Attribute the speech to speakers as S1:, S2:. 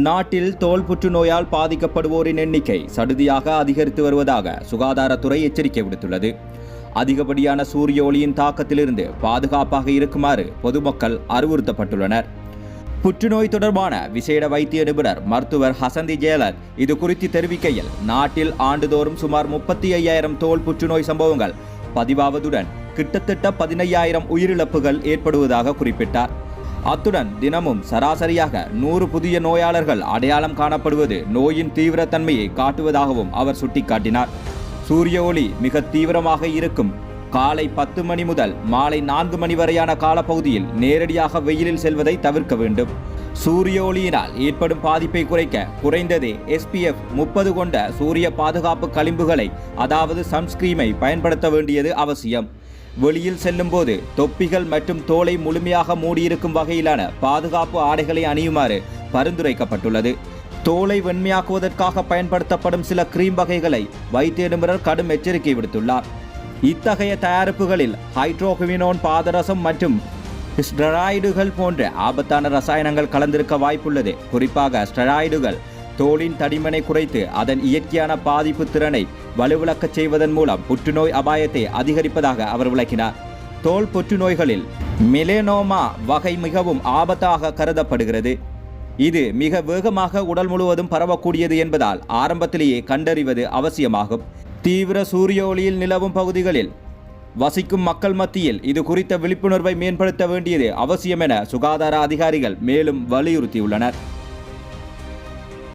S1: நாட்டில் தோல் புற்றுநோயால் பாதிக்கப்படுவோரின் எண்ணிக்கை சடுதியாக அதிகரித்து வருவதாக சுகாதாரத்துறை எச்சரிக்கை விடுத்துள்ளது. அதிகப்படியான சூரிய ஒளியின் தாக்கத்திலிருந்து பாதுகாப்பாக இருக்குமாறு பொதுமக்கள் அறிவுறுத்தப்பட்டுள்ளனர். புற்றுநோய் தொடர்பான விசேட வைத்திய நிபுணர் மருத்துவர் ஹசந்தி ஜேலர் இது குறித்து தெரிவிக்கையில், நாட்டில் ஆண்டுதோறும் சுமார் 35,000 தோல் புற்றுநோய் சம்பவங்கள் பதிவாவதுடன் கிட்டத்தட்ட 15,000 உயிரிழப்புகள் ஏற்படுவதாக குறிப்பிட்டார். அத்துடன் தினமும் சராசரியாக 100 புதிய நோயாளர்கள் அடையாளம் காணப்படுவது நோயின் தீவிரத்தன்மையை காட்டுவதாகவும் அவர் சுட்டிக்காட்டினார். சூரிய ஒளி மிக தீவிரமாக இருக்கும் காலை 10 மணி முதல் மாலை 4 மணி வரையான காலப்பகுதியில் நேரடியாக வெயிலில் செல்வதை தவிர்க்க வேண்டும். சூரிய ஒளியினால் ஏற்படும் பாதிப்பை குறைக்க குறைந்ததே SPF 30 கொண்ட சூரிய பாதுகாப்பு களிம்புகளை அதாவது சன்ஸ்கிரீமை பயன்படுத்த வேண்டியது அவசியம். வெளியில் செல்லும் போது தொப்பிகள் மற்றும் தோலை முழுமையாக மூடியிருக்கும் வகையிலான பாதுகாப்பு ஆடைகளை அணியுமாறு பரிந்துரைக்கப்பட்டுள்ளது. தோலை வெண்மையாக்குவதற்காக பயன்படுத்தப்படும் சில கிரீம் வகைகளை வைத்திய நிபுணர் கடும் எச்சரிக்கை விடுத்துள்ளார். இத்தகைய தயாரிப்புகளில் ஹைட்ரோகுவினோன் பாதரசம் மற்றும் ஸ்டெராய்டுகள் போன்ற ஆபத்தான ரசாயனங்கள் கலந்திருக்க வாய்ப்புள்ளது. குறிப்பாக ஸ்டெராய்டுகள் தோலின் தடிமனை குறைத்து அதன் இயற்கையான பாதிப்பு திறனை வலுவிழக்கச் செய்வதன் மூலம் புற்றுநோய் அபாயத்தை அதிகரிப்பதாக அவர் விளக்கினார். தோல் புற்றுநோய்களில் மெலனோமா வகை மிகவும் ஆபத்தாக கருதப்படுகிறது. இது மிக வேகமாக உடல் முழுவதும் பரவக்கூடியது என்பதால் ஆரம்பத்திலேயே கண்டறிவது அவசியமாகும். தீவிர சூரிய ஒளியில் நிலவும் பகுதிகளில் வசிக்கும் மக்கள் மத்தியில் இது குறித்த விழிப்புணர்வை மேம்படுத்த வேண்டியது அவசியம் என சுகாதார அதிகாரிகள் மேலும் வலியுறுத்தியுள்ளனர்.